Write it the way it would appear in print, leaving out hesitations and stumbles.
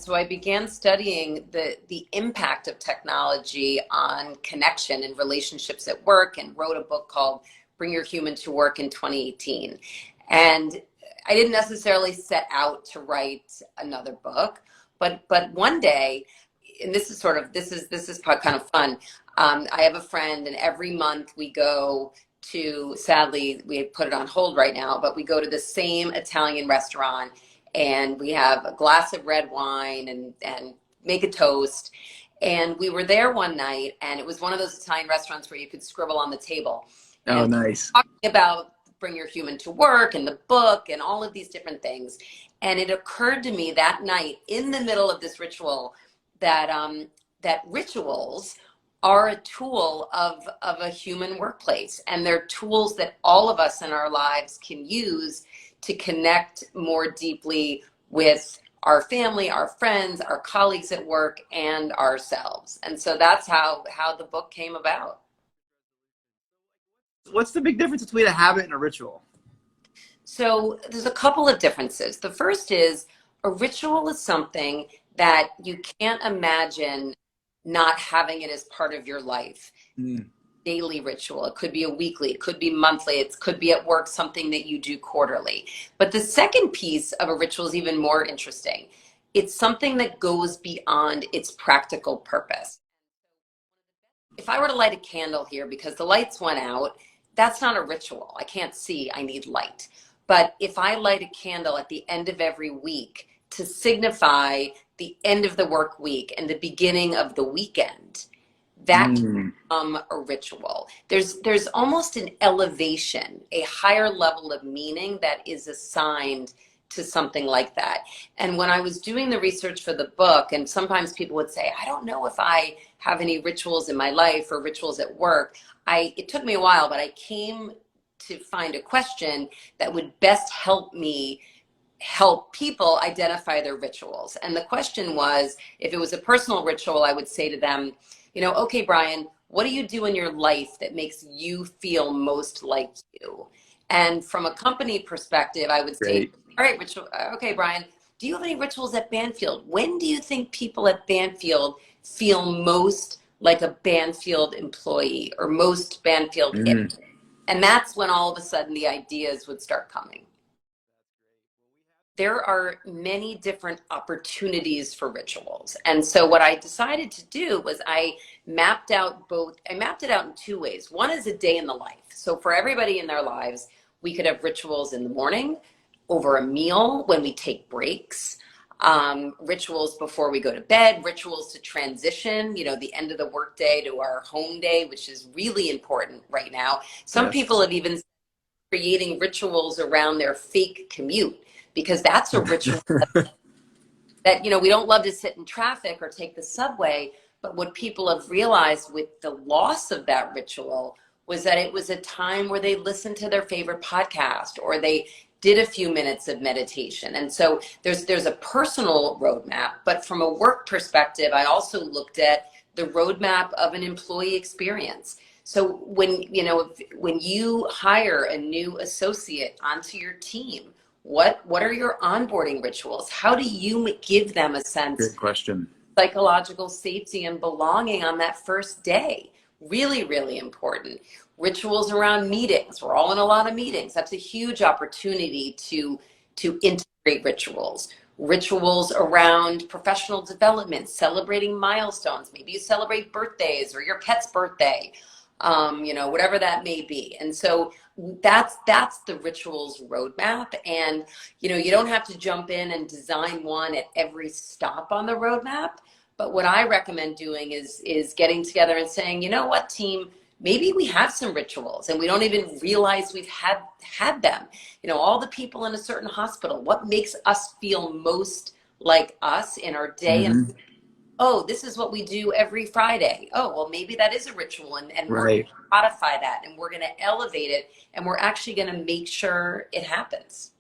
so I began studying the impact of technology on connection and relationships at work, and wrote a book called Bring Your Human to Work in 2018. And I didn't necessarily set out to write another book, but one day, and this is kind of fun. I have a friend, and every month we go to, sadly, we put it on hold right now, but we go to the same Italian restaurant, and we have a glass of red wine and make a toast. And we were there one night, and it was one of those Italian restaurants where you could scribble on the table. Oh, And nice. talking about Bring Your Human to Work and the book and all of these different things. And it occurred to me that night, in the middle of this ritual, that that rituals are a tool of a human workplace, and they're tools that all of us in our lives can use to connect more deeply with our family, our friends, our colleagues at work, and ourselves. And so that's how the book came about. What's the big difference between a habit and a ritual? So there's a couple of differences. The first is, a ritual is something that you can't imagine not having it as part of your life. Daily ritual. It could be a weekly, it could be monthly, it could be at work, something that you do quarterly. But the second piece of a ritual is even more interesting. It's something that goes beyond its practical purpose. If I were to light a candle here because the lights went out, that's not a ritual. I can't see, I need light. But if I light a candle at the end of every week to signify the end of the work week and the beginning of the weekend, that can become a ritual. There's almost an elevation, a higher level of meaning that is assigned to something like that. And when I was doing the research for the book, and sometimes people would say, I don't know if I have any rituals in my life or rituals at work. It took me a while, but I came to find a question that would best help me help people identify their rituals. And the question was, if it was a personal ritual, I would say to them, okay, Brian, what do you do in your life that makes you feel most like you? And from a company perspective, I would say, all right, ritual. Okay, Brian, do you have any rituals at Banfield? When do you think people at Banfield feel most like a Banfield employee or most Banfield? And that's when all of a sudden the ideas would start coming. There are many different opportunities for rituals. And so what I decided to do was I mapped it out in two ways. One is a day in the life. So for everybody in their lives, we could have rituals in the morning, over a meal, when we take breaks, rituals before we go to bed, rituals to transition, the end of the workday to our home day, which is really important right now. Some people have even creating rituals around their fake commute, because that's a ritual that, we don't love to sit in traffic or take the subway. But what people have realized with the loss of that ritual was that it was a time where they listened to their favorite podcast, or they did a few minutes of meditation. And so there's a personal roadmap, but from a work perspective, I also looked at the roadmap of an employee experience. So when you hire a new associate onto your team, what are your onboarding rituals? How do you give them a sense Good question. of psychological safety and belonging on that first day? Really, really important. Rituals around meetings. We're all in a lot of meetings. That's a huge opportunity to integrate rituals. Rituals around professional development, celebrating milestones. Maybe you celebrate birthdays or your pet's birthday. Whatever that may be. And so that's the rituals roadmap. And, you don't have to jump in and design one at every stop on the roadmap. But what I recommend doing is getting together and saying, you know what, team, maybe we have some rituals and we don't even realize we've had them. All the people in a certain hospital, what makes us feel most like us in our day? And oh, this is what we do every Friday. Oh, well, maybe that is a ritual, and we're going to modify that, and we're going to elevate it, and we're actually going to make sure it happens.